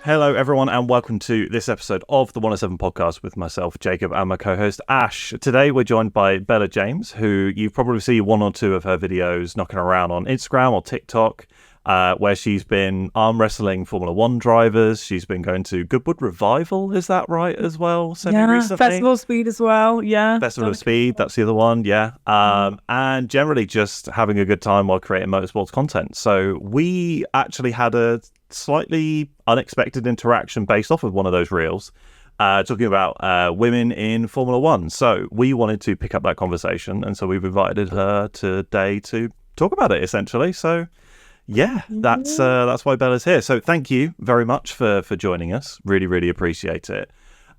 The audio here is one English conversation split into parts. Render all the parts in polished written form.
Hello, everyone, and welcome to this episode of the 107 podcast with myself, Jacob, and my co-host, Ash. Today, we're joined by Bella James, who you probably see one or two of her videos knocking around on Instagram or TikTok, where she's been arm wrestling Formula One drivers. She's been going to Goodwood Revival, is that right, as well? Recently? Festival of Speed as well, Festival of Speed, that's the other one, and generally just having a good time while creating motorsports content. So we actually had a slightly unexpected interaction based off of one of those reels, talking about women in Formula One. So we wanted to pick up that conversation, and so we've invited her today to talk about it, essentially. So yeah, that's why Bella's here. So thank you very much for joining us. Really appreciate it.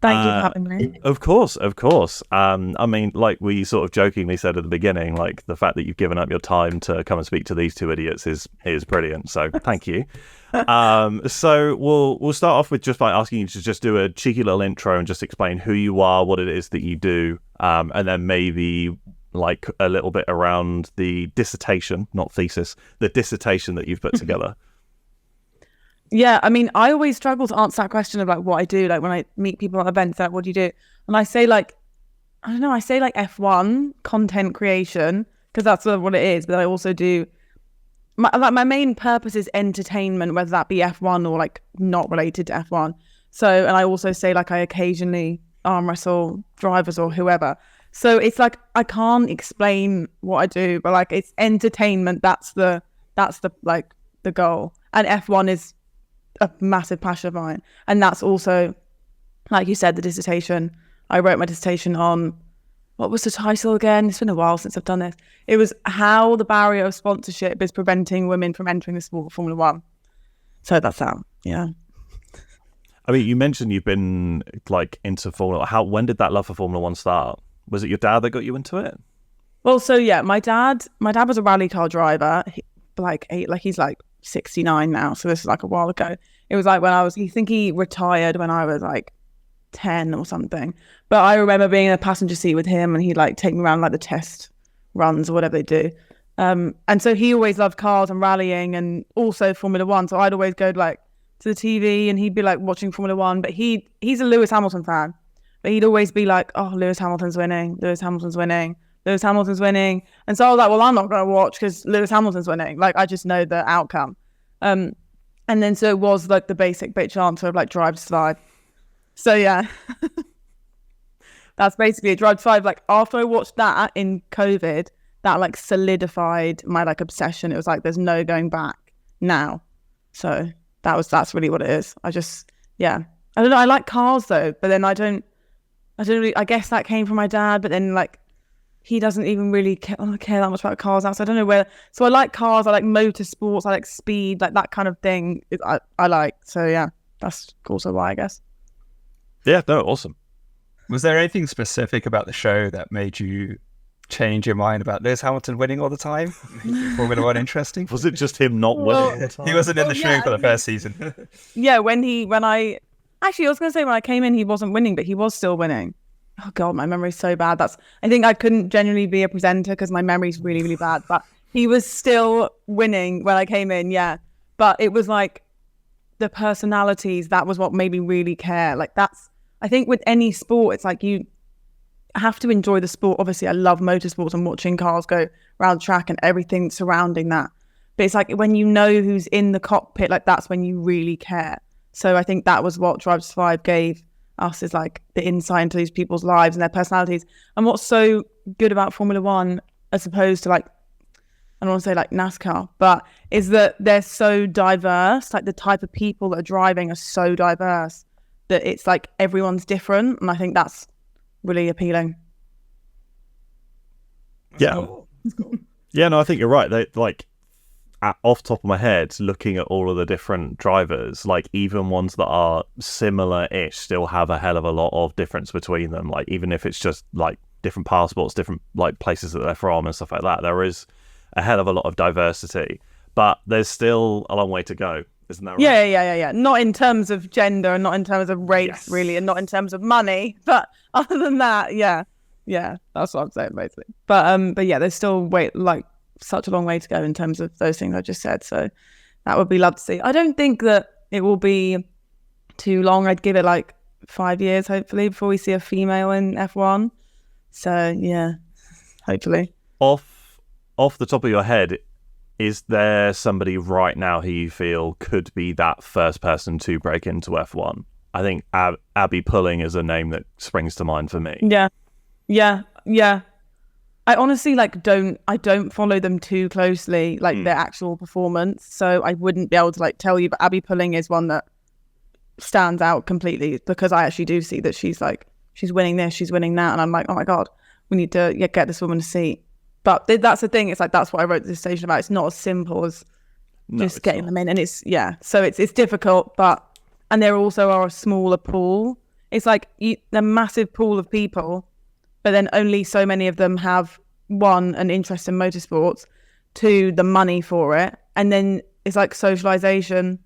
Thank you for having me. Of course. I mean, like we sort of jokingly said at the beginning, like the fact that you've given up your time to come and speak to these two idiots is brilliant. So thank you. So we'll start off with just by asking you to just do a cheeky little intro and just explain who you are, what it is that you do, and then maybe like a little bit around the dissertation, not thesis, the dissertation that you've put together. Yeah, I mean, I always struggle to answer that question of like what I do. Like when I meet people at events, like, what do you do? And I say like, I don't know, I say like F1 content creation because that's what it is. But I also do my main purpose is entertainment, whether that be F1 or like not related to F1. So, and I also say like I occasionally arm wrestle drivers or whoever. So it's like I can't explain what I do, but like it's entertainment. That's the like the goal. And F1 is a massive passion of mine, and that's also, like you said, the dissertation. I wrote my dissertation on, what was the title again? It's been a while since I've done this. It was how the barrier of sponsorship is preventing women from entering the sport of Formula One. So that's that. Yeah. I mean, you mentioned you've been like into Formula. When did that love for Formula One start? Was it your dad that got you into it? Well, so yeah, my dad was a rally car driver. He's like 69 now, so this is like a while ago. It was like when he retired when I was like 10 or something, but I remember being in a passenger seat with him, and he'd like take me around like the test runs or whatever they do, and so he always loved cars and rallying and also Formula One, so I'd always go like to the TV and he'd be like watching Formula One, but he's a Lewis Hamilton fan, but he'd always be like, oh, Lewis Hamilton's winning, and so I was like, well, I'm not going to watch because Lewis Hamilton's winning. Like, I just know the outcome. And then so it was like the basic bitch answer of like Drive to Survive. So yeah, that's basically it. Drive to Survive. Like after I watched that in COVID, that like solidified my like obsession. It was like, there's no going back now. So that's really what it is. I don't know. I like cars though, but then I don't really, I guess that came from my dad, but then like, he doesn't even really care that much about cars now, so I don't know where. So I like cars, I like motorsports, I like speed, like that kind of thing. I like. So yeah, that's also why, I guess. Yeah, no, awesome. Was there anything specific about the show that made you change your mind about Lewis Hamilton winning all the time? Formula One interesting? Was it just him not winning all the time? He wasn't in the show for the first season. Yeah, I was going to say when I came in, he wasn't winning, but he was still winning. Oh God, my memory's so bad. I think I couldn't genuinely be a presenter because my memory's really bad. But he was still winning when I came in, yeah. But it was like the personalities, that was what made me really care. Like I think with any sport, it's like you have to enjoy the sport. Obviously, I love motorsports and watching cars go around the track and everything surrounding that. But it's like when you know who's in the cockpit, like that's when you really care. So I think that was what Drive to Survive gave us, is like the insight into these people's lives and their personalities. And what's so good about Formula One as opposed to like, I don't want to say like NASCAR, but is that they're so diverse. Like the type of people that are driving are so diverse that it's like everyone's different. And I think that's really appealing. Yeah. Yeah, no, I think you're right. They like, off the top of my head, looking at all of the different drivers, like even ones that are similar-ish still have a hell of a lot of difference between them. Like even if it's just like different passports, different like places that they're from and stuff like that, there is a hell of a lot of diversity. But there's still a long way to go, isn't that right? Yeah. Not in terms of gender and not in terms of race, yes, really, and not in terms of money. But other than that, yeah, that's what I'm saying basically. But yeah, there's still such a long way to go in terms of those things I just said. So that would be love to see. I don't think that it will be too long. I'd give it like 5 years, hopefully, before we see a female in F1. So yeah, hopefully. Off the top of your head, is there somebody right now who you feel could be that first person to break into F1? I think Abby Pulling is a name that springs to mind for me. Yeah. I honestly don't follow them too closely, like their actual performance. So I wouldn't be able to like tell you, but Abby Pulling is one that stands out completely because I actually do see that she's winning this, she's winning that, and I'm like, oh my god, we need to get this woman a seat. But that's the thing. It's like that's what I wrote this station about. It's not as simple as just getting them in, and it's So it's difficult, and there also are a smaller pool. It's like a massive pool of people, but then only so many of them have one, an interest in motorsports, two, the money for it, and then it's like socialization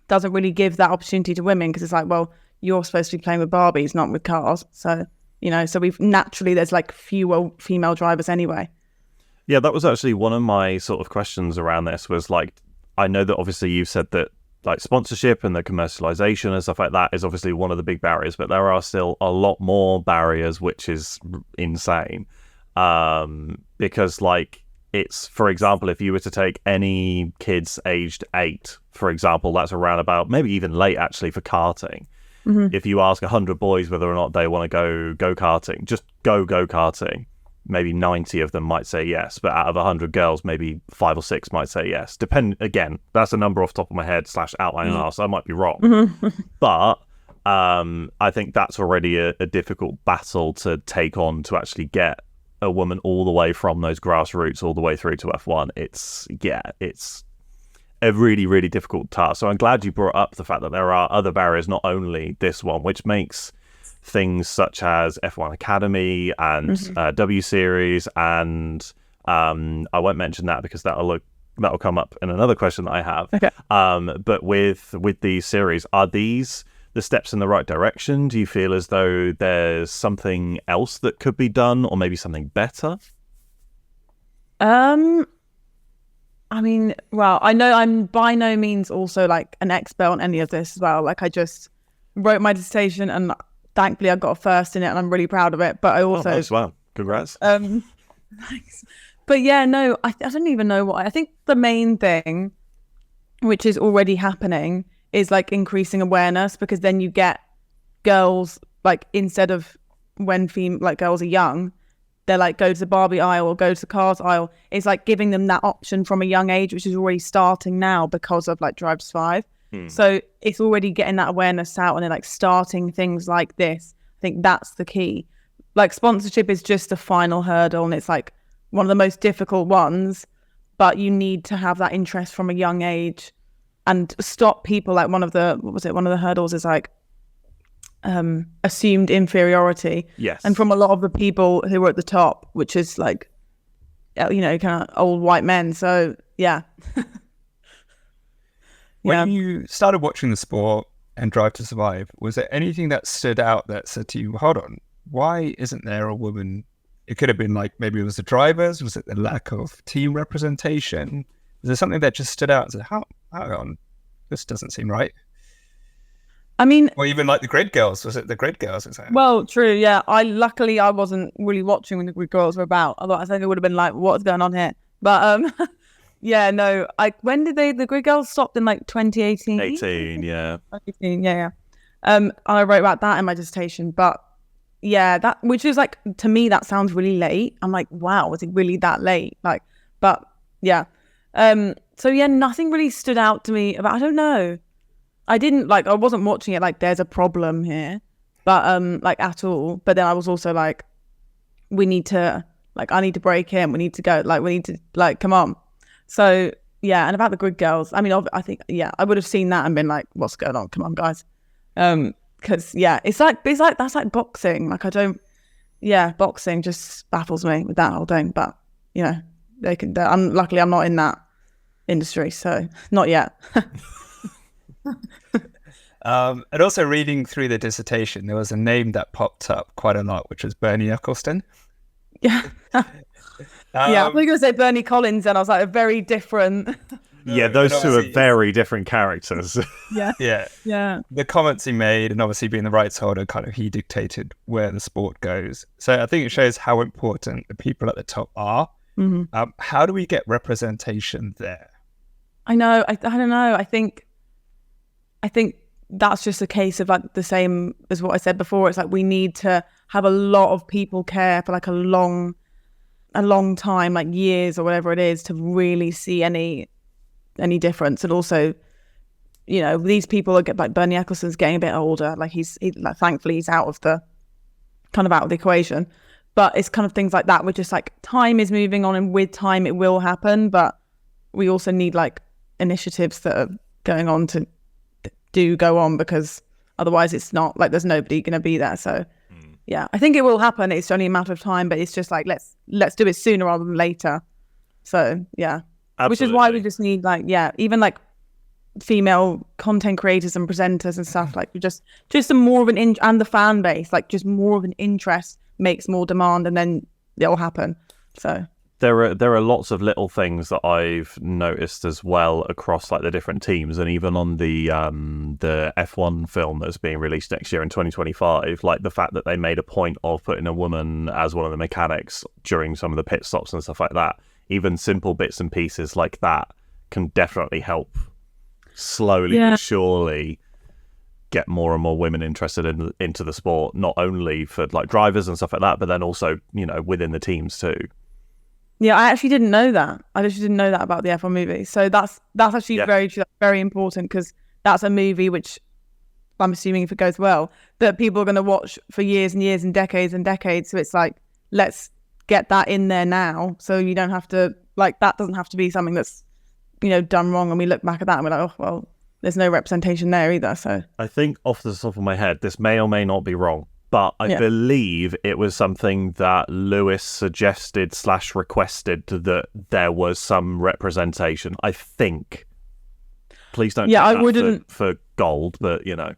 doesn't really give that opportunity to women because it's like, well, you're supposed to be playing with Barbies, not with cars. So so there's like fewer female drivers anyway. Yeah, that was actually one of my sort of questions around this was like, I know that obviously you've said that like sponsorship and the commercialization and stuff like that is obviously one of the big barriers, but there are still a lot more barriers, which is insane. Because like it's, for example, if you were to take any kids aged 8, for example, that's around about maybe even late actually for karting. Mm-hmm. If you ask 100 boys whether or not they want to go karting, just go karting, maybe 90 of them might say yes, but out of 100 girls, maybe 5 or 6 might say yes. Again, that's a number off the top of my head / outline, so I might be wrong. Mm-hmm. But I think that's already a difficult battle to take on, to actually get a woman all the way from those grassroots all the way through to F1. It's a really, really difficult task. So I'm glad you brought up the fact that there are other barriers, not only this one, which makes things such as F1 Academy and W Series, and I won't mention that because that'll come up in another question that I have. Okay. But with these series, are these the steps in the right direction? Do you feel as though there's something else that could be done, or maybe something better? I mean, well, I know I'm by no means also like an expert on any of this as well. Like I just wrote my dissertation and thankfully I got a first in it and I'm really proud of it. But I also... Oh, nice. Wow. Congrats. Thanks. But yeah, no, I don't even know what... I think the main thing, which is already happening, is like increasing awareness, because then you get girls, like instead of when girls are young, they're like, go to the Barbie aisle or go to the cars aisle. It's like giving them that option from a young age, which is already starting now because of like Drive to Survive. So it's already getting that awareness out, and then like starting things like this. I think that's the key. Like sponsorship is just the final hurdle, and it's like one of the most difficult ones, but you need to have that interest from a young age and stop people. Like one of the hurdles is like assumed inferiority. Yes. And from a lot of the people who are at the top, which is like, kind of old white men. So yeah. When you started watching the sport and Drive to Survive, was there anything that stood out that said to you, hold on, why isn't there a woman? It could have been like, maybe it was the drivers, was it the lack of team representation? Was there something that just stood out and said, hang on, this doesn't seem right? I mean, or even like the Grid Girls, was it the Grid Girls? Well, true, yeah. Luckily I wasn't really watching when the Grid Girls were about. Otherwise I think it would have been like, what's going on here? But yeah, no. When did the Grid Girls stopped in like 2018? 18, yeah. 2018, yeah. I wrote about that in my dissertation, but yeah, that, which is like, to me that sounds really late. I'm like, wow, was it really that late? Like, but yeah. So yeah, nothing really stood out to me about, I don't know. I wasn't watching it like there's a problem here, but like at all. But then I was also like, I need to break in. We need to go. Like we need to come on. So yeah, and about the Grid Girls, I mean, I think I would have seen that and been like, what's going on? Come on, guys. Because yeah, it's like that's like boxing. Like boxing just baffles me with that whole thing. But they can. Luckily I'm not in that industry, so not yet. And also reading through the dissertation, there was a name that popped up quite a lot, which was Bernie Ecclestone. Yeah. Yeah, I was going to say Bernie Collins, and I was like, a very different. Yeah, those And two are obviously- very different characters. Yeah. Yeah. Yeah. The comments he made, and obviously being the rights holder, kind of he dictated where the sport goes. So I think it shows how important the people at the top are. hmm How do we get representation there? I know. I don't know. I think that's just a case of like the same as what I said before. It's like we need to have a lot of people care for like a long time, like years or whatever it is, to really see any difference. And also, you know, these people are like Bernie Eccleston's getting a bit older. Like he like, thankfully he's out of the equation. But it's kind of things like that. We're just like time is moving on, and with time it will happen. But we also need like initiatives that are going on to do go on, because otherwise it's not like there's nobody going to be there. So yeah, I think it will happen. It's only a matter of time, but it's just like let's do it sooner rather than later. So yeah, which is why we just need like even like female content creators and presenters and stuff, like just some more of an and the fan base, like just more of an interest makes more demand, and then it'll happen. So there are lots of little things that I've noticed as well across like the different teams, and even on the F1 film that's being released next year in 2025, like the fact that they made a point of putting a woman as one of the mechanics during some of the pit stops and stuff like that. Even simple bits and pieces like that can definitely help slowly but surely get more and more women interested into the sport, not only for like drivers and stuff like that, but then also, you know, within the teams too. yeah, I actually didn't know that. I actually didn't know that about the F1 movie. So that's actually very important, because that's a movie which I'm assuming, if it goes well, that people are going to watch for years and years and decades and decades. So it's like, let's get that in there now, so you don't have to, like, that doesn't have to be something that's, you know, done wrong, and we look back at that and we're like, oh well, there's no representation there either. So I think off the top of my head, this may or may not be wrong, but I believe it was something that Lewis suggested / requested, that there was some representation. I think. Please don't. Yeah, take I that wouldn't for gold, but you know.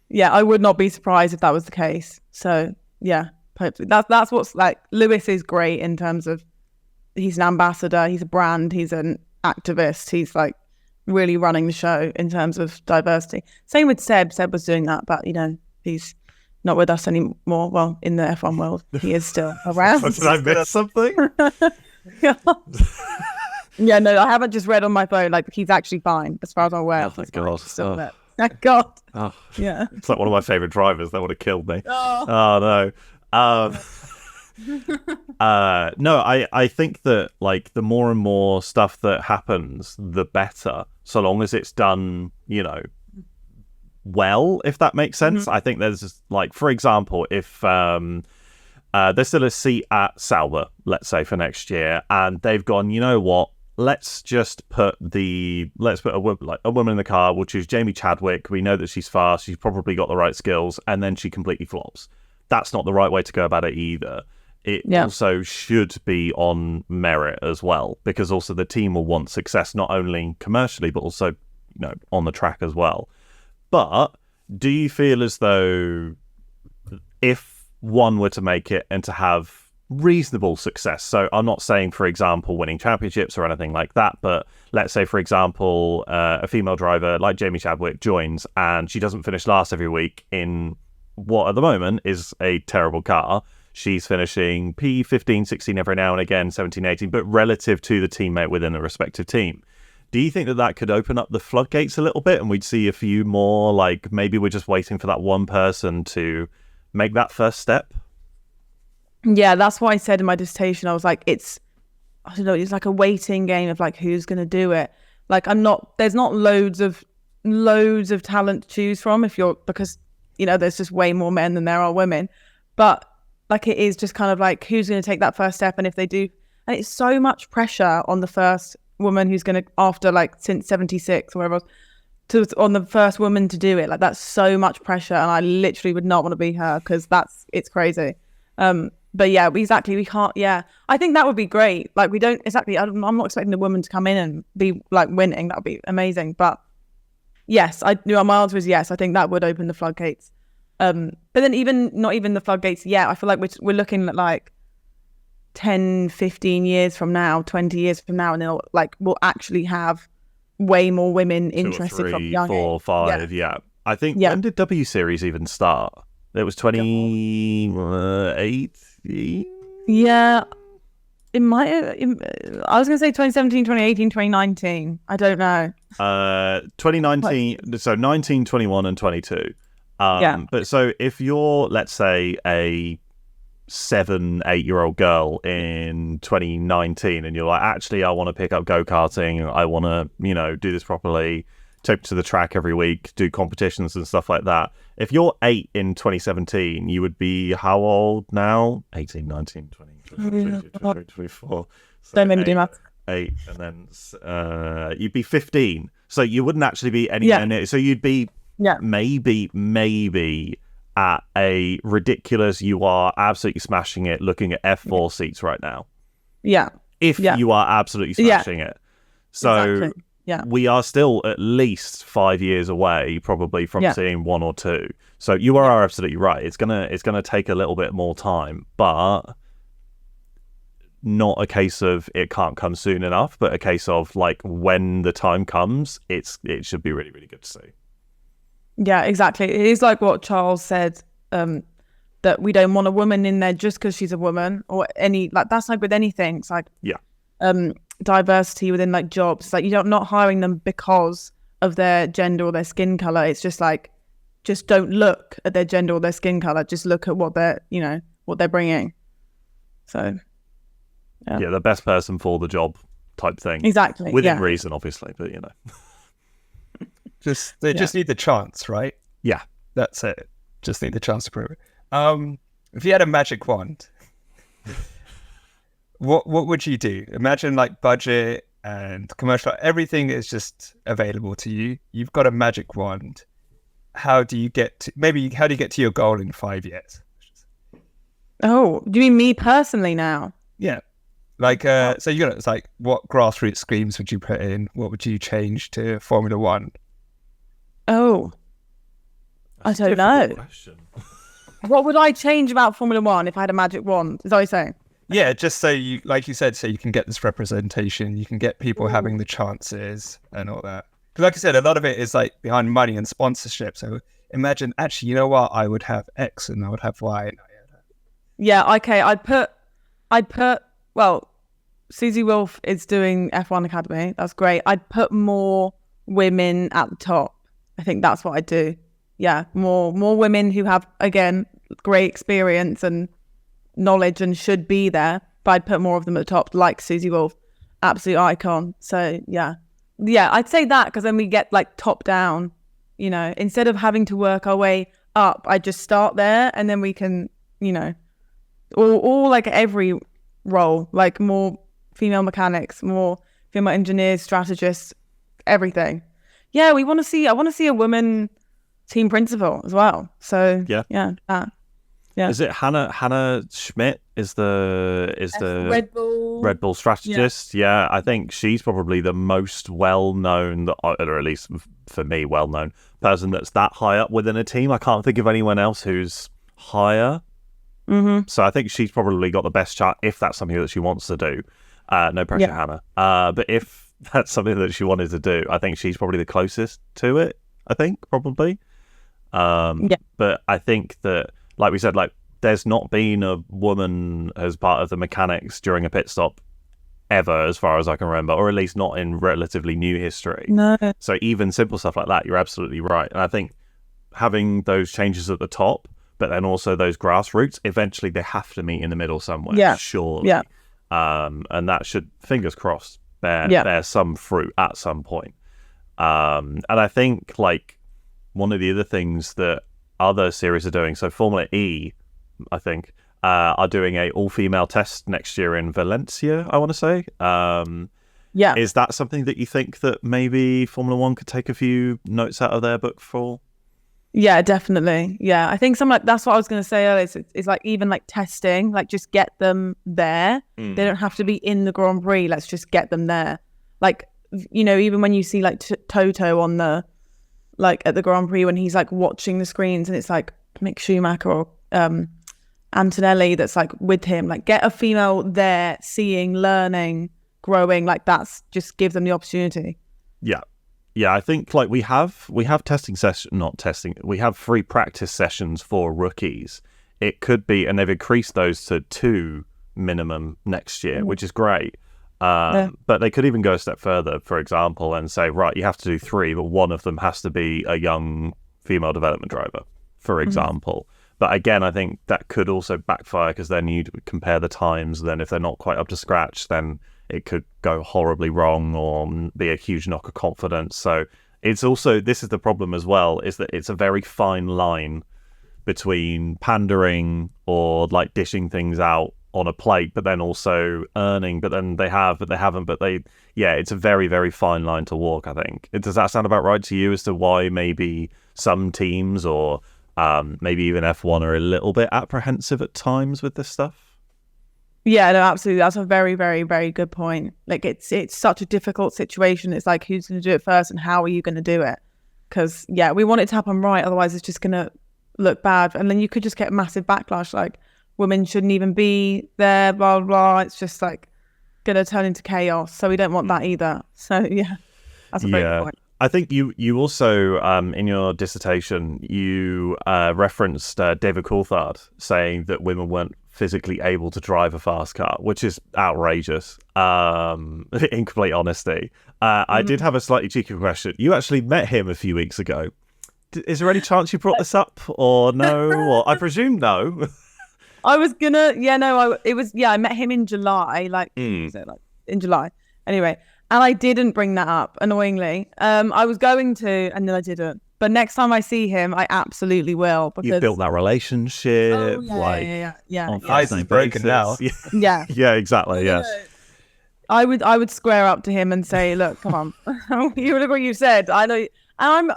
Yeah, I would not be surprised if that was the case. So yeah, hopefully that's what's like. Lewis is great in terms of he's an ambassador, he's a brand, he's an activist, he's like really running the show in terms of diversity. Same with Seb. Seb was doing that, but you know, he's not with us anymore. Well, in the F1 world, he is still around. Did I miss something? Yeah, no, I haven't just read on my phone. Like, he's actually fine, as far as I'm aware. Oh, thank God. Still there. Thank God. Oh, Yeah. it's like one of my favorite drivers. That would have killed me. Oh. No. No, I think that like the more and more stuff that happens, the better, so long as it's done, you know, well, if that makes sense. Mm-hmm. I think there's like, for example, if there's still a seat at Sauber, let's say, for next year, and they've gone, you know what, let's put a woman in the car. We'll choose Jamie Chadwick. We know that she's fast, she's probably got the right skills, and then she completely flops. That's not the right way to go about it either. It also should be on merit as well, because also the team will want success, not only commercially, but also, you know, on the track as well. But do you feel as though if one were to make it and to have reasonable success, so I'm not saying, for example, winning championships or anything like that, but let's say, for example, a female driver like Jamie Chadwick joins and she doesn't finish last every week in what at the moment is a terrible car. She's finishing P15, 16 every now and again, 17, 18, but relative to the teammate within the respective team. Do you think that could open up the floodgates a little bit, and we'd see a few more, like maybe we're just waiting for that one person to make that first step? Yeah, that's what I said in my dissertation. I was like, I don't know, it's like a waiting game of like, who's going to do it? Like, there's not loads of talent to choose from because, you know, there's just way more men than there are women. But like, it is just kind of like, who's going to take that first step? And if they do, and it's so much pressure on the first woman who's going to, after like since 76 or whatever, on the first woman to do it. Like, that's so much pressure, and I literally would not want to be her, because it's crazy. But yeah, exactly. We can't. Yeah, I think that would be great. Like, we don't exactly. I'm not expecting the woman to come in and be like winning. That would be amazing. But yes, my answer is yes. I think that would open the floodgates. But then not even the floodgates yet. I feel like we're looking at like 10, 15 years from now, 20 years from now, and they'll like we'll actually have way more women 2 or interested from 3, young 4, age. 5. Yeah. I think Yeah. when did W Series even start? It was 2018. Yeah. It might have, I was going to say 2017, 2018, 2019. I don't know. 2019, so 19, 21, and 22. Yeah. But so if you're, let's say, a 7, 8-year-old girl in 2019, and you're like, actually, I want to pick up go-karting, I want to, do this properly, take to the track every week, do competitions and stuff like that. If you're 8 in 2017, you would be how old now? 18, 19, 20, 22, 23, 24. So Don't make me do math. 8, and then you'd be 15. So you wouldn't actually be anywhere near. So you'd be maybe at a ridiculous, you are absolutely smashing it, looking at F4 seats right now. Yeah. If you are absolutely smashing it. So Exactly. Yeah. we are still at least 5 years away, probably, from seeing 1 or 2. So you are absolutely right. It's gonna take a little bit more time, but not a case of it can't come soon enough, but a case of like when the time comes, it should be really, really good to see. Yeah, exactly. It is like what Charles said, that we don't want a woman in there just because she's a woman, or any, like, that's like with anything. It's like diversity within like jobs. It's like you're not hiring them because of their gender or their skin color. It's just like, just don't look at their gender or their skin color. Just look at what they're, what they're bringing. So yeah, the best person for the job type thing. Exactly. Within reason, obviously, but They just need the chance, right? Yeah. That's it. Just need the chance to prove it. If you had a magic wand, what would you do? Imagine like budget and commercial, everything is just available to you. You've got a magic wand. How do you get to your goal in 5 years? Oh, do you mean me personally now? Yeah. Like, so it's like, what grassroots schemes would you put in? What would you change to Formula One? Oh, That's I don't a know. difficult question. What would I change about Formula One if I had a magic wand? Is that what you're saying? Yeah, just so you, like you said, so you can get this representation, you can get people having the chances and all that. Because like I said, a lot of it is like behind money and sponsorship. So imagine, actually, you know what? I would have X and I would have Y. Yeah, okay. I'd put, well, Susie Wolf is doing F1 Academy. That's great. I'd put more women at the top. I think that's what I'd do. Yeah, more women who have, again, great experience and knowledge and should be there. But I'd put more of them at the top, like Susie Wolf, absolute icon. So yeah, I'd say that, because then we get like top down. Instead of having to work our way up, I just start there, and then we can, or like every role, like more female mechanics, more female engineers, strategists, everything. Yeah, I want to see a woman team principal as well. So yeah. Yeah. Is it Hannah Schmidt is the Red Bull strategist? Yeah, I think she's probably the most well-known, or at least for me, well-known person that's that high up within a team. I can't think of anyone else who's higher. Mm-hmm. So I think she's probably got the best chance, if that's something that she wants to do. No pressure, Hannah. But if that's something that she wanted to do, I think she's probably the closest to it. I think probably. But I think that, like we said, like there's not been a woman as part of the mechanics during a pit stop ever, as far as I can remember, or at least not in relatively new history. No. So even simple stuff like that, you're absolutely right. And I think having those changes at the top, but then also those grassroots, eventually they have to meet in the middle somewhere, surely. Yeah. And that should, fingers crossed, bear some fruit at some point. And I think like one of the other things that other series are doing, so Formula E, I think, are doing a all-female test next year in Valencia, I want to say. Is that something that you think that maybe Formula One could take a few notes out of their book for? Yeah, definitely. Yeah, I think that's what I was going to say earlier. It's like even like testing, like just get them there. They don't have to be in the Grand Prix. Let's just get them there. Like, even when you see like Toto on the, like at the Grand Prix when he's like watching the screens, and it's like Mick Schumacher or Antonelli that's like with him. Like get a female there, seeing, learning, growing. Like that's just give them the opportunity. Yeah. Yeah, I think like we have testing session, not testing. We have free practice sessions for rookies. It could be, and they've increased those to 2 minimum next year, which is great. But they could even go a step further, for example, and say, right, you have to do 3, but one of them has to be a young female development driver, for example. But again, I think that could also backfire because then you'd compare the times. Then if they're not quite up to scratch, then it could go horribly wrong or be a huge knock of confidence. So it's also, this is the problem as well, is that it's a very fine line between pandering or like dishing things out on a plate, but then also earning, but then they have, but they haven't, but they, yeah, it's a very, very fine line to walk, I think. Does that sound about right to you as to why maybe some teams or maybe even F1 are a little bit apprehensive at times with this stuff? Yeah, no, absolutely. That's a very, very, very good point. Like it's such a difficult situation. It's like, who's going to do it first and how are you going to do it? Because yeah, we want it to happen right. Otherwise it's just going to look bad. And then you could just get a massive backlash. Like women shouldn't even be there, blah, blah, blah. It's just like going to turn into chaos. So we don't want that either. So yeah, that's a very good point. I think you also, in your dissertation, you referenced David Coulthard saying that women weren't physically able to drive a fast car, which is outrageous, in complete honesty. I did have a slightly cheeky question. You actually met him a few weeks ago. Is there any chance you brought this up or no? Or I presume no. I was gonna, I met him in July, in July. Anyway, and I didn't bring that up, annoyingly. I was going to, and then I didn't. But next time I see him, I absolutely will. Because you've built that relationship. Oh, yeah. Ice is broken now. Yeah. Yeah, exactly. Yes. I would square up to him and say, look, come on. You look what you said. I know. And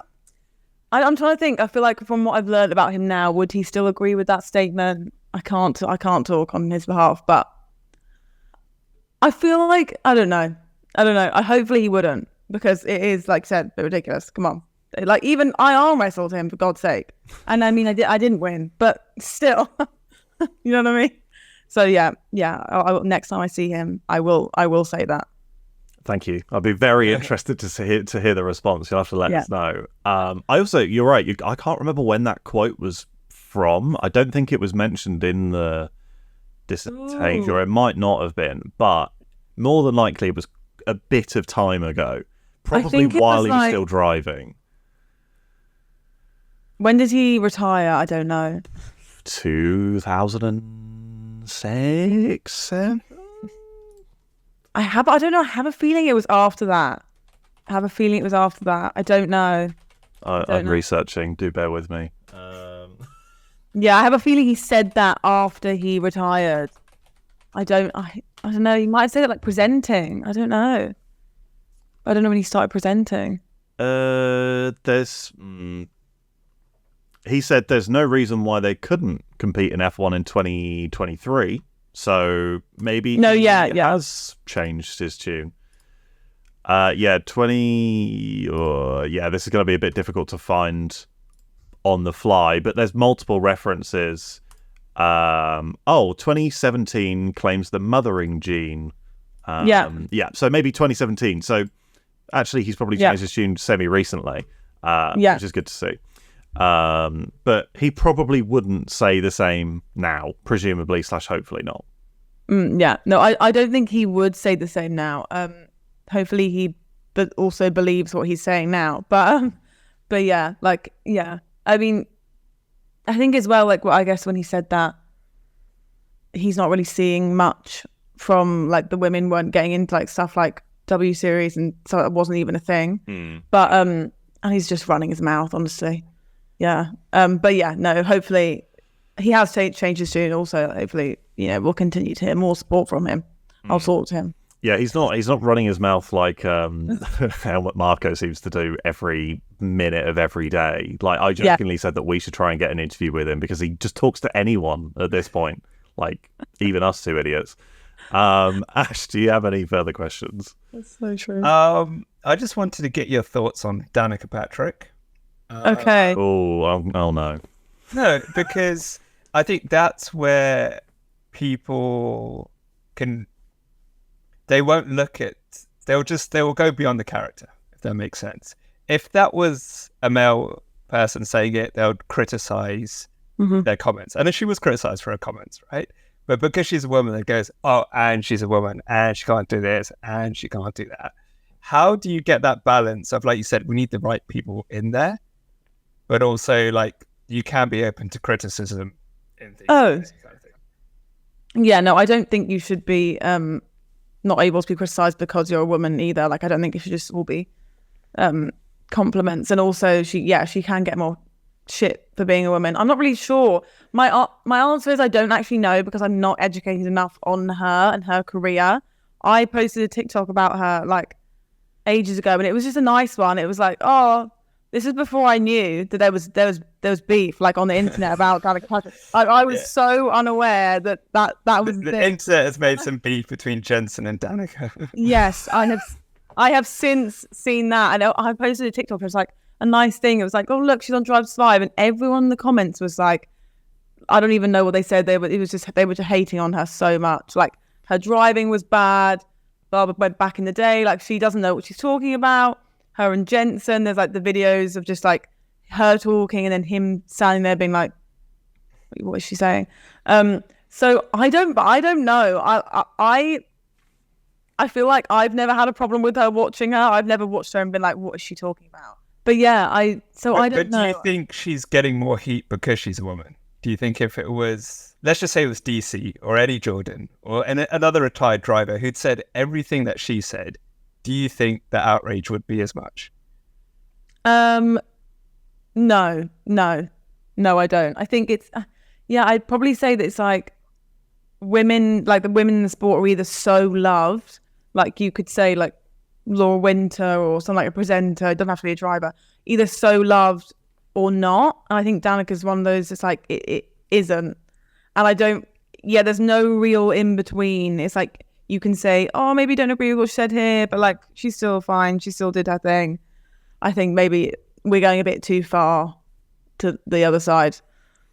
I'm trying to think. I feel like from what I've learned about him now, would he still agree with that statement? I can't talk on his behalf, but I feel like, I don't know. Hopefully he wouldn't, because it is, like I said, a bit ridiculous. Come on. Like, even I arm wrestled him, for God's sake. And I mean, I didn't win, but still, you know what I mean? So yeah. Next time I see him, I will say that. Thank you. I'll be very interested to hear the response. You'll have to let us know. You're right. I can't remember when that quote was from. I don't think it was mentioned in the dissertation, or it might not have been, but more than likely it was a bit of time ago. Probably while he was still driving. When did he retire? I don't know. 2006. I don't know. I have a feeling it was after that. I don't know. I'm researching. Do bear with me. Yeah, I have a feeling he said that after he retired. I don't know. He might have said it like presenting. I don't know. I don't know when he started presenting. He said there's no reason why they couldn't compete in F1 in 2023. So maybe he has changed his tune. This is going to be a bit difficult to find on the fly, but there's multiple references. 2017 claims the mothering gene. So maybe 2017. So actually, he's probably changed his tune semi-recently, which is good to see. But he probably wouldn't say the same now, presumably / hopefully not. I don't think he would say the same now. Hopefully he also believes what he's saying now. But I mean, I think as well, like, well, I guess when he said that, he's not really seeing much from, like, the women weren't getting into, like, stuff like W Series, and so it wasn't even a thing. But and he's just running his mouth, honestly. Hopefully he has changed his tune. Also, hopefully, we'll continue to hear more support from him. I'll talk to him. Yeah, he's not running his mouth like Helmut Marko seems to do every minute of every day. Like, I jokingly said that we should try and get an interview with him because he just talks to anyone at this point, like even us two idiots. Ash, do you have any further questions? That's so true. I just wanted to get your thoughts on Danica Patrick. Okay. Oh no. No, because I think that's where people they won't look at, they will go beyond the character, if that makes sense. If that was a male person saying it, they would criticize their comments. And then she was criticized for her comments, right? But because she's a woman, it goes, oh, and she's a woman, and she can't do this, and she can't do that. How do you get that balance of, like you said, we need the right people in there, but also, like, you can be open to criticism in things. Oh. Kind of thing. Yeah, no, I don't think you should be not able to be criticized because you're a woman either. Like, I don't think it should just all be compliments. And also, she can get more shit for being a woman. I'm not really sure. My answer is I don't actually know, because I'm not educated enough on her and her career. I posted a TikTok about her like ages ago, and it was just a nice one. It was like, oh, this is before I knew that there was beef like on the internet about Danica Patrick. I was so unaware that was the internet has made some beef between Jensen and Danica. Yes, I have since seen that, and I posted a TikTok. It was like a nice thing. It was like, oh look, she's on Drive to Survive, and everyone in the comments was like, I don't even know what they said. They were just hating on her so much. Like, her driving was bad. Barbara went back in the day, like, she doesn't know what she's talking about. Her and Jensen, there's like the videos of just like her talking and then him standing there being like, what is she saying? So I don't know. I feel like I've never had a problem with her watching her. I've never watched her and been like, what is she talking about? But yeah, I don't know. Do you think she's getting more heat because she's a woman? Do you think if it was, let's just say it was DC or Eddie Jordan or another retired driver who'd said everything that she said, do you think the outrage would be as much? No, I don't. I think it's, I'd probably say that it's like women, like the women in the sport are either so loved, like you could say like Laura Winter or something like a presenter, it doesn't have to be a driver, either so loved or not. And I think Danica's one of those, it's like, it isn't. And there's no real in between. It's like, you can say, oh, maybe don't agree with what she said here, but like, she's still fine. She still did her thing. I think maybe we're going a bit too far to the other side.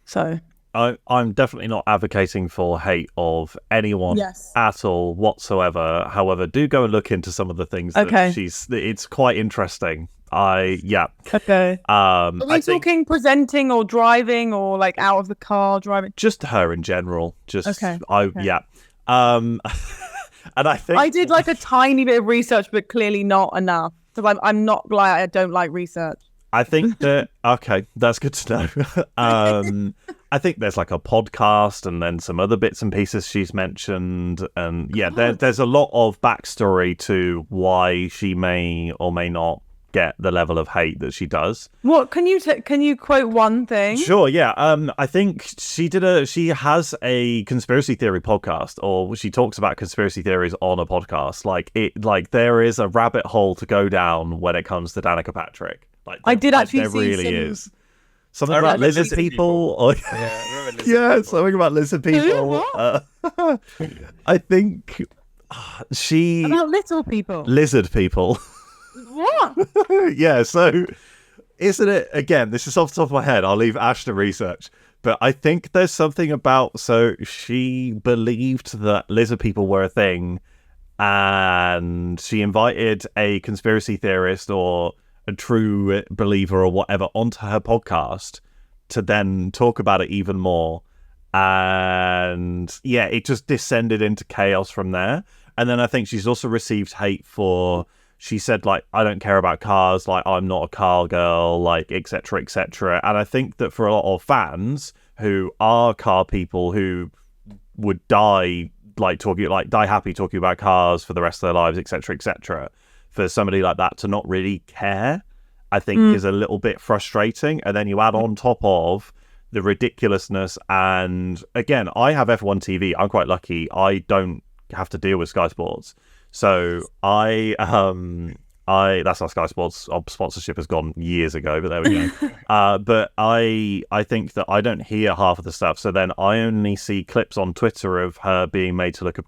So I'm definitely not advocating for hate of anyone at all whatsoever. However, do go and look into some of the things that it's quite interesting. Okay. Are we talking presenting or driving or like out of the car driving? Just her in general. And I think I did like a tiny bit of research, but clearly not enough. Because I'm not like, I don't like research. I think that, okay, that's good to know. I think there's like a podcast and then some other bits and pieces she's mentioned. And there's a lot of backstory to why she may or may not get the level of hate that she does. What can you quote one thing? Sure, yeah. I think she has a conspiracy theory podcast, or she talks about conspiracy theories on a podcast. Like there is a rabbit hole to go down when it comes to Danica Patrick. Like I did actually there see really is. Something about lizard people. Or, something about lizard people. I think about little people. Lizard people. What? Yeah, so isn't it, again, this is off the top of my head, I'll leave Ash to research, but I think there's something about, so she believed that lizard people were a thing, and she invited a conspiracy theorist or a true believer or whatever onto her podcast to then talk about it even more, and it just descended into chaos from there. And then I think she's also received hate for, she said, like, I don't care about cars, like, I'm not a car girl, like, etc., etc. And I think that for a lot of fans who are car people who would die happy talking about cars for the rest of their lives, etc., etc., for somebody like that to not really care, I think is a little bit frustrating. And then you add on top of the ridiculousness. And again, I have F1 TV. I'm quite lucky. I don't have to deal with Sky Sports. So that's how Sky Sports sponsorship has gone years ago, but there we go. But I think that I don't hear half of the stuff. So then I only see clips on Twitter of her being made to look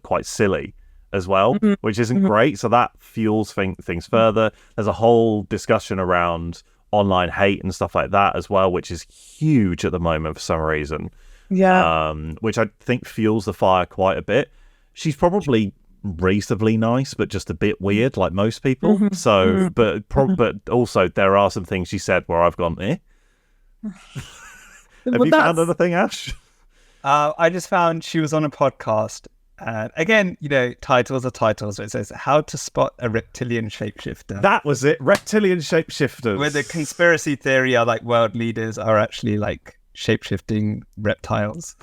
quite silly as well, which isn't great. So that fuels things further. There's a whole discussion around online hate and stuff like that as well, which is huge at the moment for some reason. Yeah. Which I think fuels the fire quite a bit. She's probably reasonably nice, but just a bit weird, like most people. So, but also there are some things she said where I've gone, eh? Have you found anything, Ash? I just found she was on a podcast. And again, titles are titles. It says how to spot a reptilian shapeshifter. That was it. Reptilian shapeshifters. Where the conspiracy theory are like world leaders are actually like shapeshifting reptiles.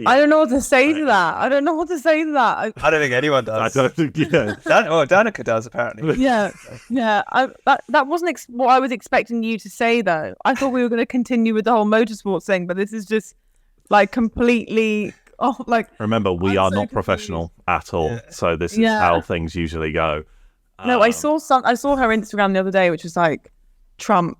I don't know what to say to that. I don't know what to say to that. I don't think anyone does. I don't think, Danica does apparently. Yeah. That wasn't what I was expecting you to say, though. I thought we were going to continue with the whole motorsports thing, but this is just like completely Remember, we are not professional at all, so this is how things usually go. No, I saw her Instagram the other day, which was like Trump.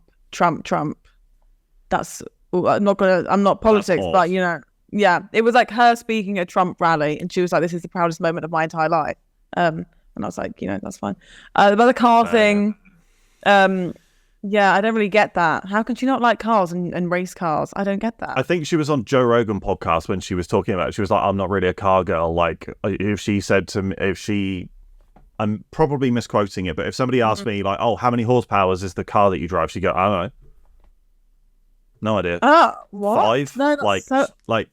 That's I'm not politics, but it was like her speaking at a Trump rally, and she was like, "This is the proudest moment of my entire life." And I was like, that's fine. About the car thing, I don't really get that. How can she not like cars and race cars? I don't get that. I think she was on Joe Rogan podcast when she was talking about it. She was like, I'm not really a car girl. Like, if she said to me, I'm probably misquoting it, but if somebody asked me, like, oh, how many horsepower is the car that you drive? She'd go, I don't know. No idea. What? 5? No,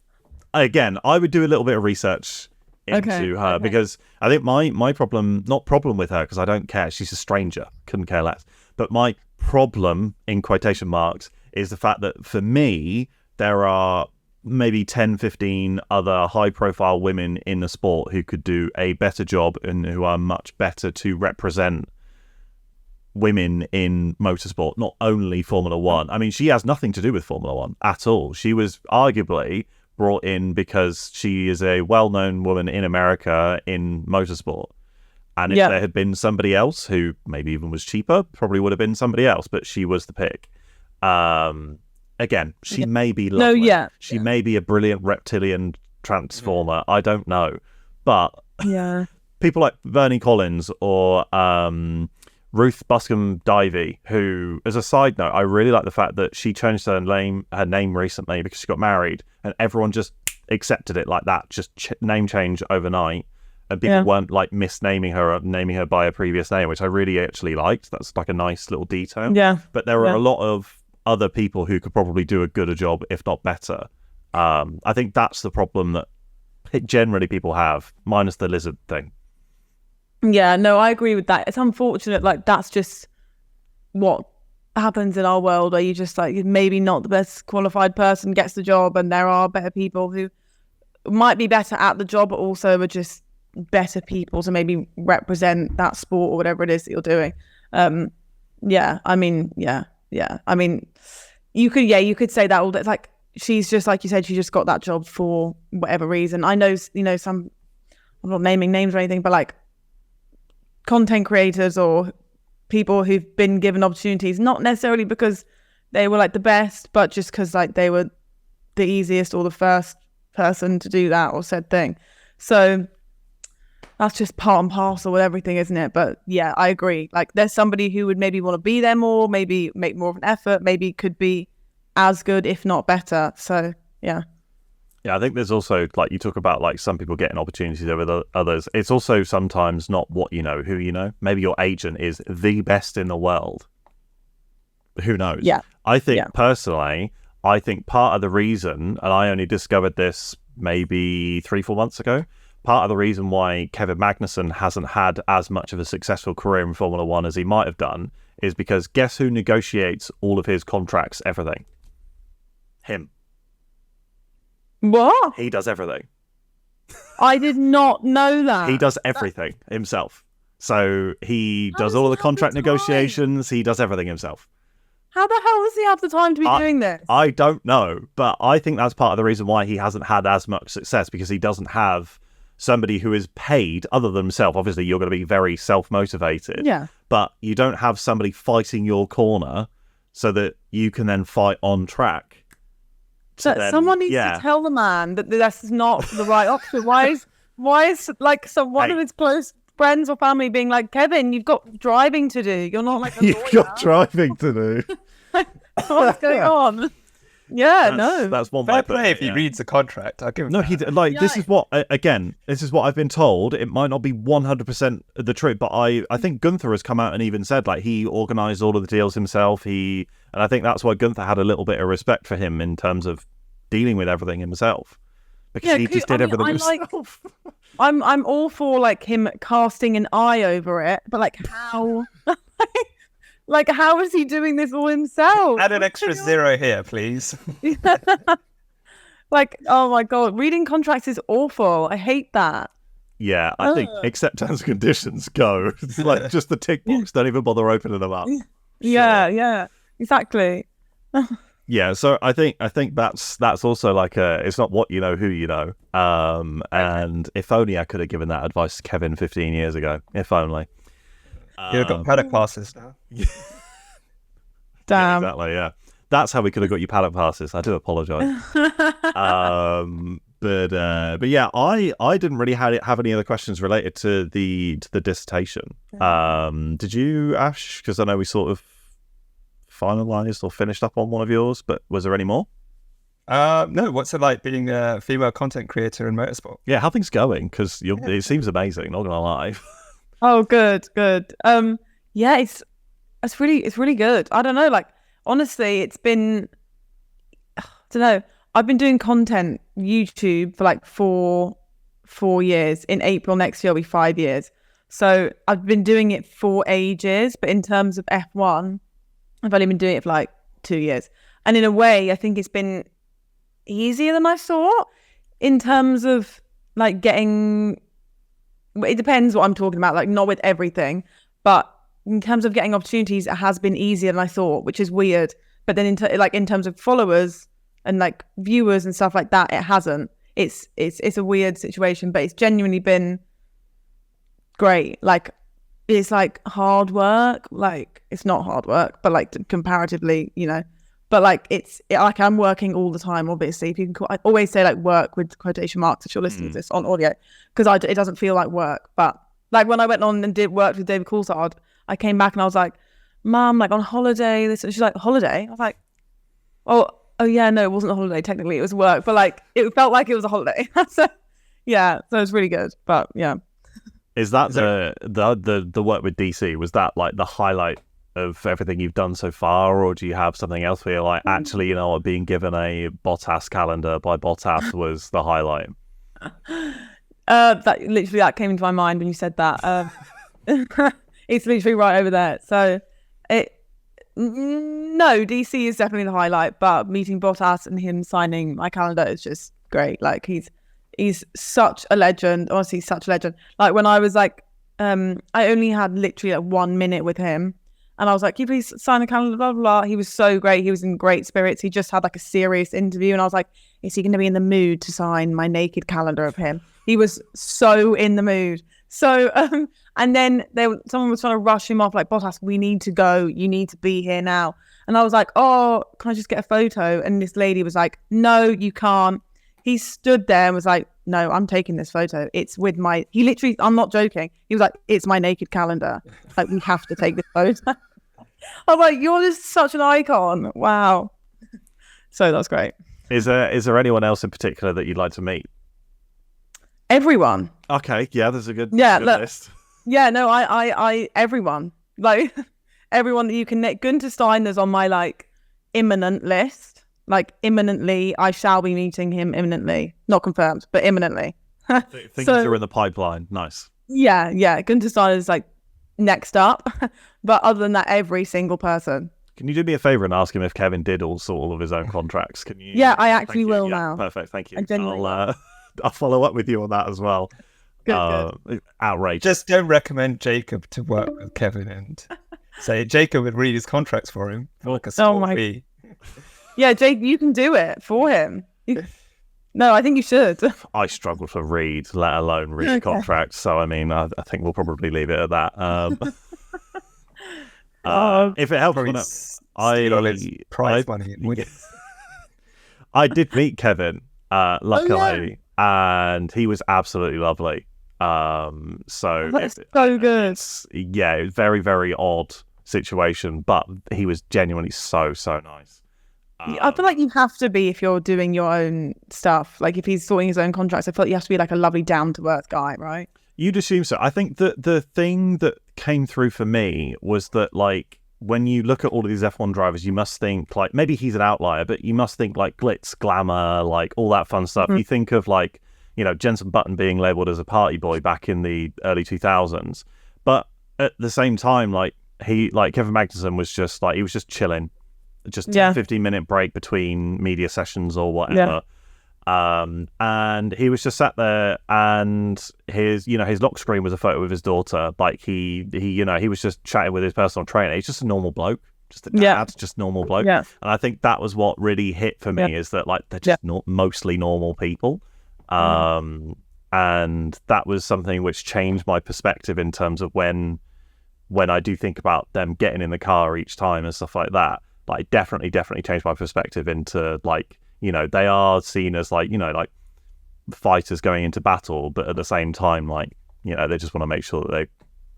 again, I would do a little bit of research into her because I think my not problem with her, because I don't care. She's a stranger. Couldn't care less. But my problem, in quotation marks, is the fact that for me, there are maybe 10, 15 other high-profile women in the sport who could do a better job and who are much better to represent women in motorsport, not only Formula One. I mean, she has nothing to do with Formula One at all. She was arguably brought in because she is a well-known woman in America in motorsport. And if there had been somebody else who maybe even was cheaper, probably would have been somebody else, but she was the pick. Again, she may be lovely. She may be a brilliant reptilian transformer. I don't know. But people like Bernie Collins or Ruth Buscombe Divey, who, as a side note, I really like the fact that she changed her name recently because she got married, and everyone just accepted it like that, just name change overnight. And people weren't like misnaming her or naming her by a previous name, which I really actually liked. That's like a nice little detail. Yeah. But there are a lot of other people who could probably do a gooder job, if not better. I think that's the problem that generally people have, minus the lizard thing. Yeah, no, I agree with that. It's unfortunate. Like, that's just what happens in our world, where you just like, maybe not the best qualified person gets the job, and there are better people who might be better at the job, but also are just better people to maybe represent that sport or whatever it is that you're doing. I mean, you could say that all day. Like, she's just, like you said, she just got that job for whatever reason. I know, some, I'm not naming names or anything, but like content creators or people who've been given opportunities, not necessarily because they were like the best, but just because like they were the easiest or the first person to do that or said thing. So that's just part and parcel with everything, isn't it? But yeah, I agree. Like, there's somebody who would maybe want to be there more, maybe make more of an effort, maybe could be as good, if not better. So yeah. Yeah, I think there's also, like, you talk about like some people getting opportunities over the others. It's also sometimes not what you know, who you know. Maybe your agent is the best in the world. Who knows? Yeah. I think personally, part of the reason, and I only discovered this maybe 3-4 months ago, part of the reason why Kevin Magnussen hasn't had as much of a successful career in Formula One as he might have done is because guess who negotiates all of his contracts, everything? Him. What? He does everything. I did not know that. He does everything himself. So he does all the contract negotiations. He does everything himself. How the hell does he have the time to be doing this? I don't know, but I think that's part of the reason why he hasn't had as much success, because he doesn't have somebody who is paid other than himself. Obviously, you're going to be very self-motivated. Yeah. But you don't have somebody fighting your corner so that you can then fight on track. So someone needs to tell the man that that's not the right option. Why is like one of his close friends or family being like, Kevin, you've got driving to do. You're not like a You've lawyer. got driving to do. What's going on? Yeah, no. That's one way Fair of putting play it, if he yeah. reads the contract. I'll give him No, that. this is what this is what I've been told. It might not be 100% the truth, but I think Gunther has come out and even said like he organised all of the deals himself. And I think that's why Gunther had a little bit of respect for him in terms of dealing with everything himself, because he just did everything himself. I'm all for like him casting an eye over it, but like how, like how is he doing this all himself? Add an extra 0 here, please. Like, oh my god, reading contracts is awful. I hate that. Yeah, I think acceptance conditions go. It's like just the tick box. Don't even bother opening them up. Yeah, exactly. Yeah, so I think that's also like it's not what you know, who you know. And if only I could have given that advice to Kevin 15 years ago. If only. You've got paddock passes now. Damn. Yeah, exactly. Yeah, that's how we could have got you paddock passes. I do apologise. But yeah, I didn't really have any other questions related to the dissertation. Did you, Ash? Because I know we sort of finalised or finished up on one of yours, but was there any more? No, what's it like being a female content creator in motorsport? Yeah, how things going? Because it seems amazing. Not gonna lie. Oh, good. Yeah, it's really good. I don't know. Like honestly, it's been. I don't know. I've been doing content YouTube for like four years. In April next year, it'll be 5 years. So I've been doing it for ages. But in terms of F1, I've only been doing it for like 2 years. And in a way, I think it's been easier than I thought in terms of like getting. It depends what I'm talking about. Like not with everything, but in terms of getting opportunities, it has been easier than I thought, which is weird. But then in terms of followers and like viewers and stuff like that, it hasn't. It's a weird situation, but it's genuinely been great. Like it's like hard work. Like it's not hard work, but like comparatively, you know. But like like I'm working all the time. Obviously, if you can, I always say like work with quotation marks if you're listening to this on audio, because it doesn't feel like work. But like when I went on and did work with David Coulthard, I came back and I was like, "Mum, like on holiday." And she's like, "Holiday?" I was like, "Oh yeah, no, it wasn't a holiday. Technically, it was work, but like it felt like it was a holiday." So yeah, so it's really good. But yeah, is that the work with DC? Was that like the highlight of everything you've done so far, or do you have something else where you're like, actually, you know what, being given a Bottas calendar by Bottas was the highlight? That came into my mind when you said that. It's literally right over there. So no, DC is definitely the highlight, but meeting Bottas and him signing my calendar is just great. Like he's such a legend. Honestly, such a legend. Like when I was like, I only had literally like 1 minute with him. And I was like, can you please sign a calendar, blah, blah, blah. He was so great. He was in great spirits. He just had like a serious interview. And I was like, is he going to be in the mood to sign my naked calendar of him? He was so in the mood. So, and then someone was trying to rush him off like, Bottas, we need to go. You need to be here now. And I was like, oh, can I just get a photo? And this lady was like, no, you can't. He stood there and was like, no, I'm taking this photo. It's with he literally, I'm not joking. He was like, it's my naked calendar. Like, we have to take this photo. I'm like, you're just such an icon. Wow. So that's great. Is there anyone else in particular that you'd like to meet? Everyone. Okay, yeah, there's a good, good look, list. Yeah, no, I everyone. Like, everyone that you can meet. Gunther Steiner's on my, like, imminent list. Like, imminently, I shall be meeting him imminently. Not confirmed, but imminently. Things are in the pipeline. Nice. Yeah. Gunther Steiner's, like, next up. But other than that, every single person. Can you do me a favour and ask him if Kevin did also all of his own contracts? Can you? Yeah, I actually will now. Perfect, thank you. I I'll follow up with you on that as well. Good. Outrageous. Just don't recommend Jacob to work with Kevin and say Jacob would read his contracts for him for like a small fee. Yeah, Jake, you can do it for him. No, I think you should. I struggle to read, let alone read contracts. So, I mean, I think we'll probably leave it at that. If it helps, prize money. I did meet Kevin, luckily, and he was absolutely lovely. So That's so good. it's yeah, it was very, very odd situation, but he was genuinely so nice. I feel like you have to be if you're doing your own stuff. Like if he's sorting his own contracts, I feel like you have to be like a lovely, down to earth guy, right? You'd assume so. I think that the thing that came through for me was that, like, when you look at all of these F1 drivers, you must think, like, maybe he's an outlier, but you must think, like, glitz, glamour, like, all that fun stuff. You think of, like, you know, Jenson Button being labelled as a party boy back in the early 2000s. But at the same time, like, Kevin Magnussen was just, like, he was just chilling. Just 15-minute break between media sessions or whatever. And he was just sat there, and his lock screen was a photo of his daughter. Like he was just chatting with his personal trainer. He's just a normal bloke, just a dad, just normal bloke. And I think that was what really hit for me, is that, like, they're just not mostly normal people. And that was something which changed my perspective in terms of when I do think about them getting in the car each time and stuff like that. Like, definitely changed my perspective into, like, you know, they are seen as, like, you know, like fighters going into battle, but at the same time, like, you know, they just want to make sure that their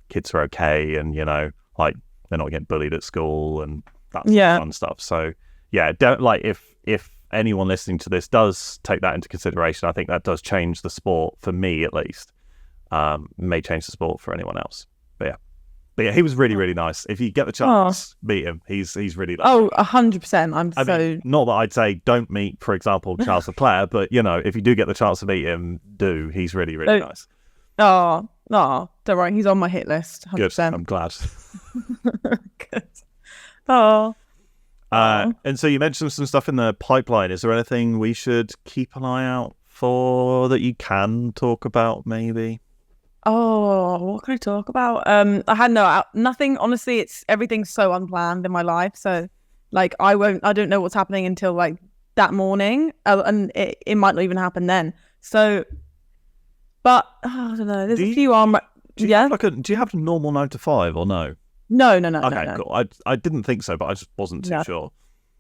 kids are okay, and, you know, like, they're not getting bullied at school and that sort of fun stuff. So yeah, like, if anyone listening to this does take that into consideration, I think that does change the sport, for me at least. May change the sport for anyone else. But yeah, he was really, really nice. If you get the chance, meet him. He's really nice. 100%. I mean, not that I'd say don't meet, for example, Charles Leclerc, but, you know, if you do get the chance to meet him, do. He's really, really nice. Oh, don't worry. He's on my hit list. 100%. Good. I'm glad. Good. Oh. And so you mentioned some stuff in the pipeline. Is there anything we should keep an eye out for that you can talk about, maybe? Oh, what can I talk about? I had nothing. Honestly, everything's so unplanned in my life. So, like, I don't know what's happening until, like, that morning, and it might not even happen then. So, but I don't know. There's a few do you have a normal 9 to 5 or no? No. Okay, no. cool. I didn't think so, but I just wasn't too sure.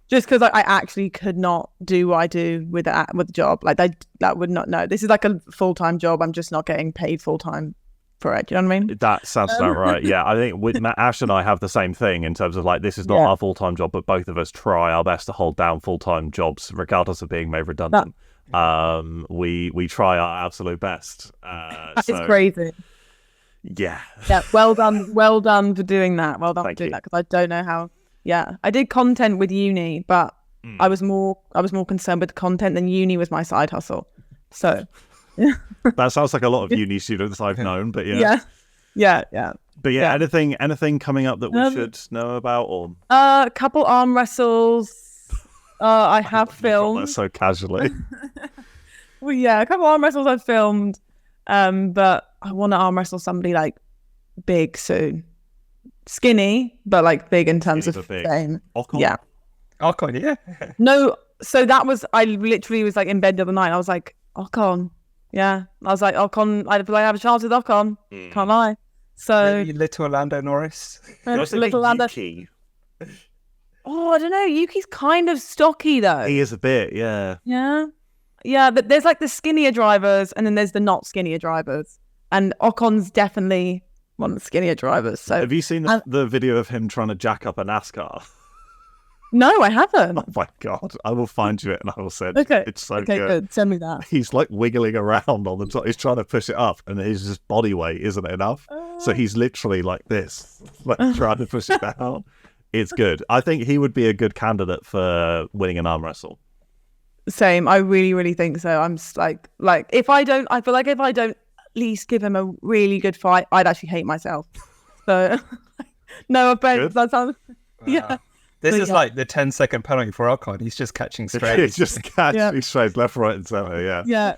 Just because I actually could not do what I do with the job. Like, that would not know. This is like a full-time job. I'm just not getting paid full-time for it. Do you know what I mean? That sounds about right. Yeah, I think with Ash and I have the same thing in terms of, like, this is not our full-time job, but both of us try our best to hold down full-time jobs, regardless of being made redundant. We try our absolute best. It's crazy. Yeah. Yeah. Well done for doing that. Well done for doing that, because I don't know how. Yeah, I did content with uni, but I was more concerned with the content than uni was my side hustle. So that sounds like a lot of uni students I've known, but yeah. But yeah, anything coming up that we should know about, or a couple arm wrestles. I have filmed that so casually. Well, yeah, a couple arm wrestles I've filmed, but I want to arm wrestle somebody, like, big soon. Skinny, but, like, big in terms of fame. Ocon? Yeah. Ocon, yeah. No, so I literally was, like, in bed the other night. I was like, Ocon. Yeah. I was like, Ocon, I have a chance with Ocon. Can't lie. So Really little Lando Norris. little Lando. Yuki. Oh, I don't know. Yuki's kind of stocky, though. He is a bit, yeah. Yeah. Yeah, but there's, like, the skinnier drivers, and then there's the not skinnier drivers. And Ocon's definitely one of the skinnier drivers. So have you seen the video of him trying to jack up a NASCAR? No, I haven't. Oh my god, I will find you it and I will send. Okay, it's so good. Send me that. He's, like, wiggling around on the top. He's trying to push it up, and his just body weight isn't enough. So he's literally like this, like trying to push it down. It's good. I think he would be a good candidate for winning an arm wrestle. Same. I really, really think so. I'm just like I feel like if I don't at least give him a really good fight, I'd actually hate myself. So no offense. That sounds yeah. This is like the 10-second penalty for Ocon. He's just catching straight. He's just catching straight, left, right, and centre. Yeah. Yeah.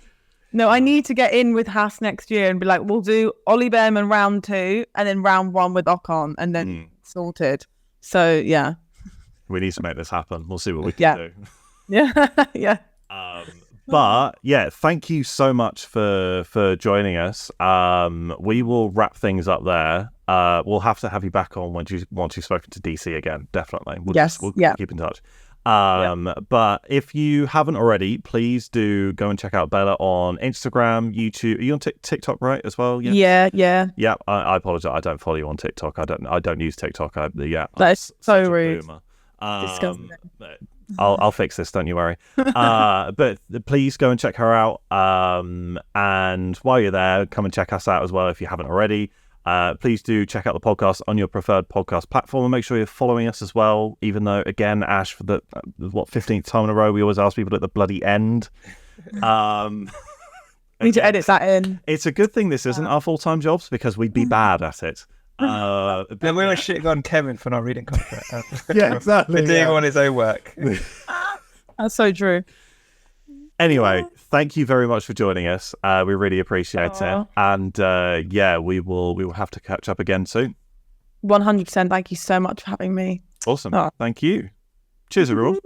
No, I need to get in with Haas next year and be like, we'll do Ollie Behrman round 2 and then round 1 with Ocon, and then sorted. So yeah. We need to make this happen. We'll see what we can do. Yeah. Yeah. But yeah, thank you so much for joining us. We will wrap things up there. We'll have to have you back on once you've spoken to DC again. Definitely. We'll keep in touch. But if you haven't already, please do go and check out Bella on Instagram, YouTube. Are you on TikTok, right, as well? Yeah. Yeah, I apologize. I don't follow you on TikTok. I don't use TikTok. That's so such a rude. boomer. Disgusting. I'll fix this. Don't you worry. But please go and check her out. And while you're there, come and check us out as well if you haven't already. Please do check out the podcast on your preferred podcast platform and make sure you're following us as well. Even though, again, Ash, for the 15th time in a row, we always ask people at the bloody end. We need to edit that in. It's a good thing this isn't our full-time jobs because we'd be bad at it. Then we were shitting on Kevin for not reading content. Yeah, exactly. For doing all his own work. That's so true. Anyway, thank you very much for joining us. We really appreciate it. And we will have to catch up again soon. 100%. Thank you so much for having me. Awesome. Thank you. Cheers, everyone.